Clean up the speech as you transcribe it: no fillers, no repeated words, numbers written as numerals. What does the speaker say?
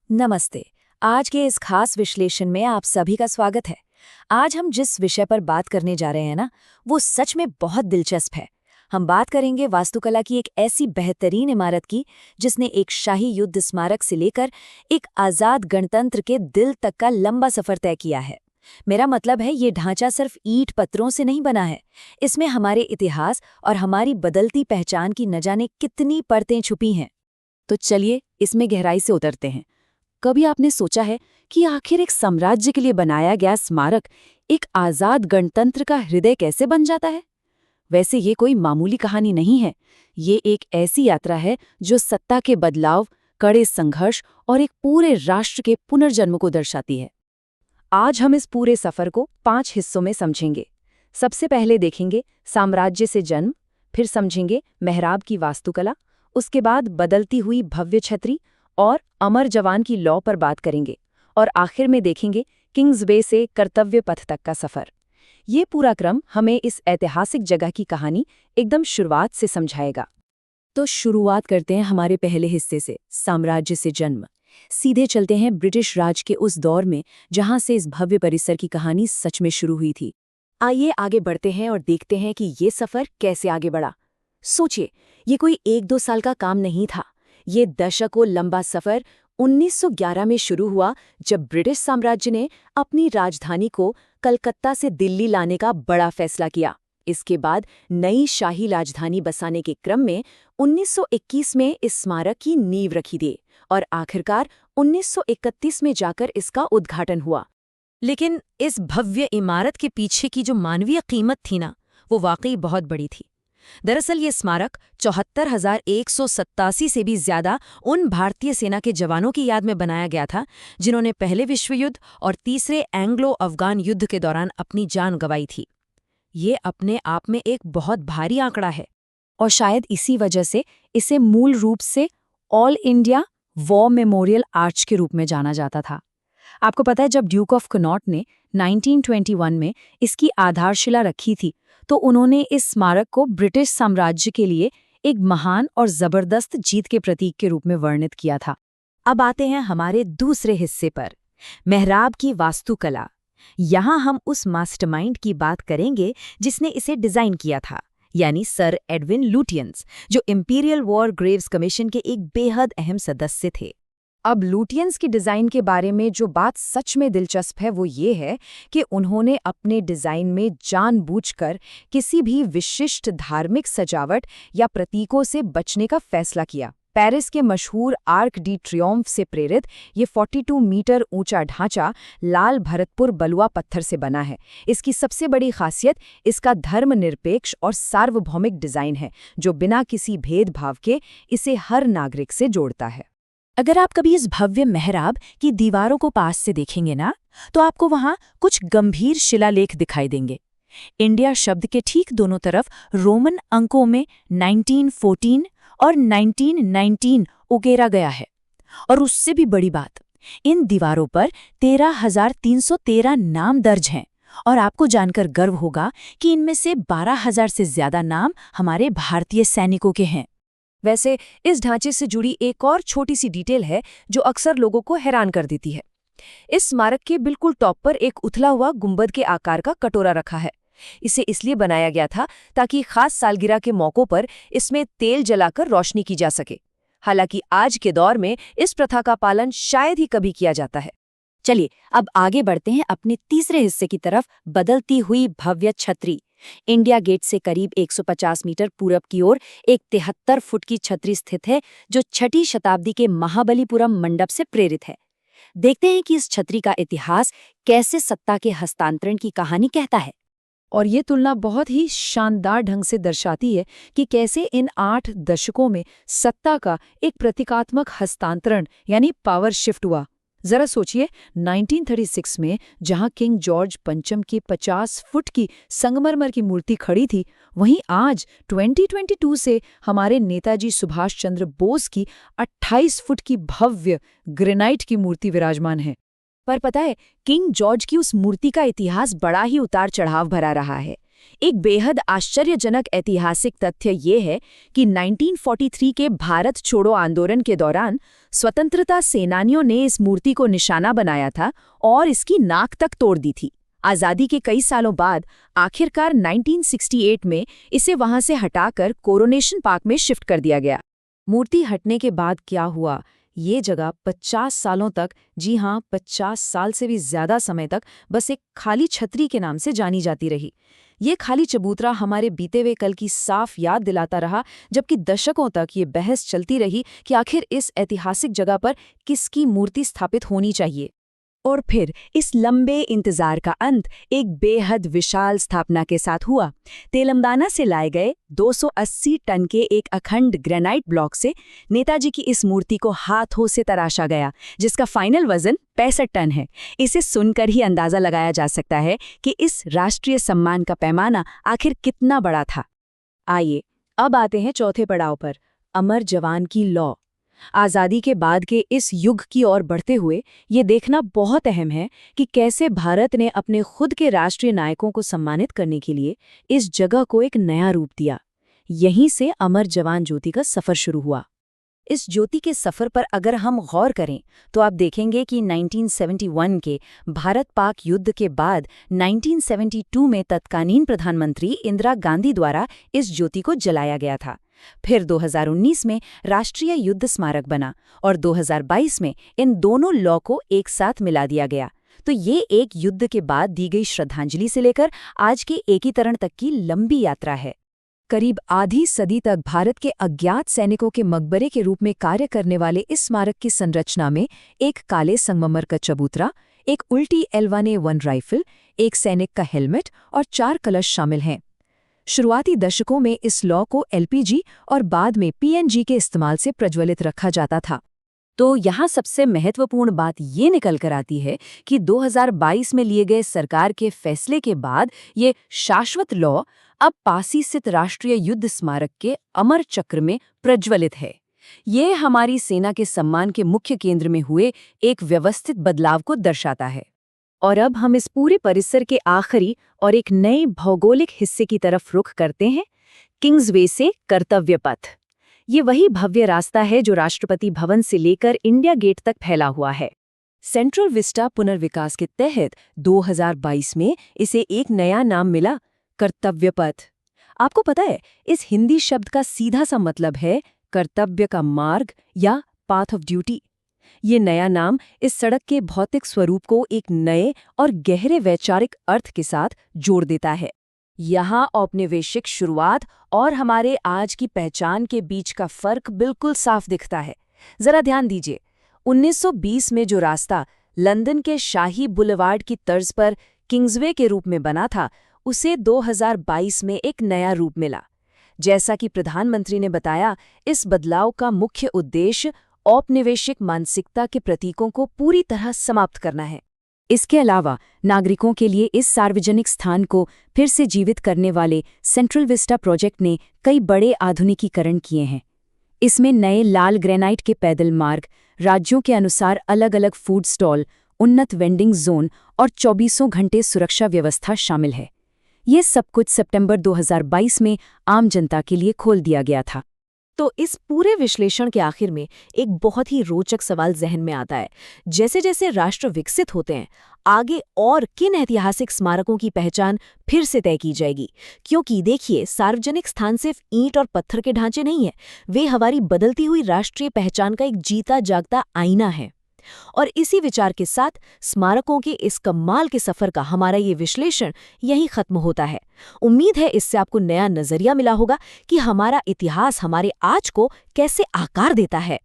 नमस्ते। आज के इस खास विश्लेषण में आप सभी का स्वागत है। आज हम जिस विषय पर बात करने जा रहे हैं ना, वो सच में बहुत दिलचस्प है। हम बात करेंगे वास्तुकला की एक ऐसी बेहतरीन इमारत की जिसने एक शाही युद्ध स्मारक से लेकर एक आज़ाद गणतंत्र के दिल तक का लंबा सफर तय किया है। मेरा मतलब है, ये ढांचा सिर्फ ईंट पत्थरों से नहीं बना है। इसमें हमारे इतिहास और हमारी बदलती पहचान की न जाने कितनी परतें छुपी हैं। तो चलिए इसमें गहराई से उतरते हैं। कभी आपने सोचा है कि आखिर एक साम्राज्य के लिए बनाया गया स्मारक एक आज़ाद गणतंत्र का हृदय कैसे बन जाता है? वैसे ये कोई मामूली कहानी नहीं है। ये एक ऐसी यात्रा है जो सत्ता के बदलाव, कड़े संघर्ष और एक पूरे राष्ट्र के पुनर्जन्म को दर्शाती है। आज हम इस पूरे सफर को 5 हिस्सों में समझेंगे। सबसे पहले देखेंगे साम्राज्य से जन्म, फिर समझेंगे मेहराब की वास्तुकला, उसके बाद बदलती हुई भव्य छतरी और अमर जवान की लौ पर बात करेंगे, और आखिर में देखेंगे किंग्स वे से कर्तव्य पथ तक का सफर। ये पूरा क्रम हमें इस ऐतिहासिक जगह की कहानी एकदम शुरुआत से समझाएगा। तो शुरुआत करते हैं हमारे पहले हिस्से से, साम्राज्य से जन्म। सीधे चलते हैं ब्रिटिश राज के उस दौर में जहां से इस भव्य परिसर की कहानी सच में शुरू हुई थी। आइए आगे बढ़ते हैं और देखते हैं कि ये सफर कैसे आगे बढ़ा। सोचिए, ये कोई 1-2 साल का काम नहीं था। ये दशकों लंबा सफर 1911 में शुरू हुआ, जब ब्रिटिश साम्राज्य ने अपनी राजधानी को कलकत्ता से दिल्ली लाने का बड़ा फैसला किया। इसके बाद नई शाही राजधानी बसाने के क्रम में 1921 में इस स्मारक की नींव रखी गई और आखिरकार 1931 में जाकर इसका उद्घाटन हुआ। लेकिन इस भव्य इमारत के पीछे की जो मानवीय कीमत थी ना, वो वाकई बहुत बड़ी थी। दरअसल ये स्मारक 74,187 से भी ज्यादा उन भारतीय सेना के जवानों की याद में बनाया गया था जिन्होंने पहले विश्व युद्ध और तीसरे एंग्लो अफगान युद्ध के दौरान अपनी जान गंवाई थी। ये अपने आप में एक बहुत भारी आंकड़ा है, और शायद इसी वजह से इसे मूल रूप से all India war memorial arch के रूप में जाना जाता था। आपको पता है, जब ड्यूक ऑफ कनॉट ने 1921 में इसकी आधारशिला रखी थी, तो उन्होंने इस स्मारक को ब्रिटिश साम्राज्य के लिए एक महान और जबरदस्त जीत के प्रतीक के रूप में वर्णित किया था। अब आते हैं हमारे दूसरे हिस्से पर, मेहराब की वास्तुकला। यहाँ हम उस मास्टरमाइंड की बात करेंगे जिसने इसे डिजाइन किया था, यानी सर एडविन लुटियंस, जो इंपीरियल वॉर ग्रेव्स कमीशन के एक बेहद अहम सदस्य थे। अब लुटियंस की डिज़ाइन के बारे में जो बात सच में दिलचस्प है वो ये है कि उन्होंने अपने डिज़ाइन में जानबूझकर किसी भी विशिष्ट धार्मिक सजावट या प्रतीकों से बचने का फैसला किया। पेरिस के मशहूर आर्क डी ट्रियोम्फ से प्रेरित ये 42 मीटर ऊंचा ढांचा लाल भरतपुर बलुआ पत्थर से बना है। इसकी सबसे बड़ी खासियत इसका धर्मनिरपेक्ष और सार्वभौमिक डिज़ाइन है, जो बिना किसी भेदभाव के इसे हर नागरिक से जोड़ता है। अगर आप कभी इस भव्य मेहराब की दीवारों को पास से देखेंगे ना, तो आपको वहां कुछ गंभीर शिलालेख दिखाई देंगे। इंडिया शब्द के ठीक दोनों तरफ रोमन अंकों में 1914 और 1919 उकेरा गया है। और उससे भी बड़ी बात, इन दीवारों पर 13,313 नाम दर्ज हैं, और आपको जानकर गर्व होगा कि इनमें से 12,000 से ज्यादा नाम हमारे भारतीय सैनिकों के हैं। वैसे इस ढांचे से जुड़ी एक और छोटी सी डिटेल है जो अक्सर लोगों को हैरान कर देती है। इस स्मारक के बिल्कुल टॉप पर एक उथला हुआ गुंबद के आकार का कटोरा रखा है। इसे इसलिए बनाया गया था ताकि खास सालगिरह के मौकों पर इसमें तेल जलाकर रोशनी की जा सके। हालांकि आज के दौर में इस प्रथा का पालन शायद ही कभी किया जाता है। चलिए अब आगे बढ़ते हैं अपने तीसरे हिस्से की तरफ, बदलती हुई भव्य छतरी। इंडिया गेट से करीब 150 मीटर पूरब की ओर एक 73 फुट की छतरी स्थित है, जो 6ठी शताब्दी के महाबलीपुरम मंडप से प्रेरित है। देखते हैं कि इस छतरी का इतिहास कैसे सत्ता के हस्तांतरण की कहानी कहता है। और ये तुलना बहुत ही शानदार ढंग से दर्शाती है कि कैसे इन 8 दशकों में सत्ता का एक प्रतीकात्मक हस्तांतरण यानी पावर शिफ्ट हुआ। जरा सोचिए, 1936 में जहां किंग जॉर्ज पंचम की 50 फुट की संगमरमर की मूर्ति खड़ी थी, वहीं आज 2022 से हमारे नेताजी सुभाष चंद्र बोस की 28 फुट की भव्य ग्रेनाइट की मूर्ति विराजमान है। पर पता है, किंग जॉर्ज की उस मूर्ति का इतिहास बड़ा ही उतार चढ़ाव भरा रहा है। एक बेहद आश्चर्यजनक ऐतिहासिक तथ्य ये है कि 1943 के भारत छोड़ो आंदोलन के दौरान स्वतंत्रता सेनानियों ने इस मूर्ति को निशाना बनाया था और इसकी नाक तक तोड़ दी थी। आज़ादी के कई सालों बाद आखिरकार 1968 में इसे वहां से हटाकर कोरोनेशन पार्क में शिफ्ट कर दिया गया। मूर्ति हटने के बाद क्या हुआ? ये जगह 50 सालों तक, जी हाँ 50 साल से भी ज्यादा समय तक, बस एक खाली छतरी के नाम से जानी जाती रही। ये खाली चबूतरा हमारे बीते हुए कल की साफ याद दिलाता रहा, जबकि दशकों तक ये बहस चलती रही कि आखिर इस ऐतिहासिक जगह पर किसकी मूर्ति स्थापित होनी चाहिए। और फिर इस लंबे इंतजार का अंत एक बेहद विशाल स्थापना के साथ हुआ। तेलंगाना से लाए गए 280 टन के एक अखंड ग्रेनाइट ब्लॉक से नेताजी की इस मूर्ति को हाथों से तराशा गया, जिसका फाइनल वजन 65 टन है। इसे सुनकर ही अंदाजा लगाया जा सकता है कि इस राष्ट्रीय सम्मान का पैमाना आखिर कितना बड़ा था। आइए अब आते हैं चौथे पड़ाव पर, अमर जवान की लौ। आज़ादी के बाद के इस युग की ओर बढ़ते हुए ये देखना बहुत अहम है कि कैसे भारत ने अपने खुद के राष्ट्रीय नायकों को सम्मानित करने के लिए इस जगह को एक नया रूप दिया। यहीं से अमर जवान ज्योति का सफ़र शुरू हुआ। इस ज्योति के सफ़र पर अगर हम गौर करें तो आप देखेंगे कि 1971 के भारत-पाक युद्ध के बाद 1972 में तत्कालीन प्रधानमंत्री इंदिरा गांधी द्वारा इस ज्योति को जलाया गया था। फिर 2019 में राष्ट्रीय युद्ध स्मारक बना और 2022 में इन दोनों लॉ को एक साथ मिला दिया गया। तो ये एक युद्ध के बाद दी गई श्रद्धांजलि से लेकर आज के एकीकरण तक की लंबी यात्रा है। करीब आधी सदी तक भारत के अज्ञात सैनिकों के मकबरे के रूप में कार्य करने वाले इस स्मारक की संरचना में एक काले संगमरमर का चबूतरा, एक उल्टी L1A1 राइफल, एक सैनिक का हेलमेट और 4 कलश शामिल हैं। शुरुआती दशकों में इस लौ को LPG और बाद में PNG के इस्तेमाल से प्रज्वलित रखा जाता था। तो यहाँ सबसे महत्वपूर्ण बात ये निकल कर आती है कि 2022 में लिए गए सरकार के फैसले के बाद ये शाश्वत लौ अब पासी स्थित राष्ट्रीय युद्ध स्मारक के अमर चक्र में प्रज्वलित है। ये हमारी सेना के सम्मान के मुख्य केंद्र में हुए एक व्यवस्थित बदलाव को दर्शाता है। और अब हम इस पूरे परिसर के आखिरी और एक नए भौगोलिक हिस्से की तरफ रुख करते हैं, किंग्सवे से कर्तव्य पथ। ये वही भव्य रास्ता है जो राष्ट्रपति भवन से लेकर इंडिया गेट तक फैला हुआ है। सेंट्रल विस्टा पुनर्विकास के तहत 2022 में इसे एक नया नाम मिला, कर्तव्य पथ। आपको पता है, इस हिंदी शब्द का सीधा सा मतलब है कर्तव्य का मार्ग या पाथ ऑफ ड्यूटी। ये नया नाम इस सड़क के भौतिक स्वरूप को एक नए और गहरे वैचारिक अर्थ के साथ जोड़ देता है। यहाँ औपनिवेशिक शुरुआत और हमारे आज की पहचान के बीच का फर्क बिल्कुल साफ दिखता है। जरा ध्यान दीजिए, 1920 में जो रास्ता लंदन के शाही बुलेवार्ड की तर्ज पर किंग्सवे के रूप में बना था, उसे 2022 में एक नया रूप मिला। जैसा कि प्रधानमंत्री ने बताया, इस बदलाव का मुख्य उद्देश्य औपनिवेशिक मानसिकता के प्रतीकों को पूरी तरह समाप्त करना है। इसके अलावा नागरिकों के लिए इस सार्वजनिक स्थान को फिर से जीवित करने वाले सेंट्रल विस्टा प्रोजेक्ट ने कई बड़े आधुनिकीकरण किए हैं। इसमें नए लाल ग्रेनाइट के पैदल मार्ग, राज्यों के अनुसार अलग-अलग फूड स्टॉल, उन्नत वेंडिंग जोन और 24 घंटे सुरक्षा व्यवस्था शामिल है। ये सब कुछ सितंबर 2022 में आम जनता के लिए खोल दिया गया था। तो इस पूरे विश्लेषण के आखिर में एक बहुत ही रोचक सवाल जहन में आता है। जैसे जैसे राष्ट्र विकसित होते हैं, आगे और किन ऐतिहासिक स्मारकों की पहचान फिर से तय की जाएगी? क्योंकि देखिए, सार्वजनिक स्थान सिर्फ ईंट और पत्थर के ढांचे नहीं है, वे हमारी बदलती हुई राष्ट्रीय पहचान का एक जीता जागता आईना है। और इसी विचार के साथ स्मारकों के इस कमाल के सफर का हमारा ये विश्लेषण यहीं खत्म होता है। उम्मीद है इससे आपको नया नजरिया मिला होगा कि हमारा इतिहास हमारे आज को कैसे आकार देता है।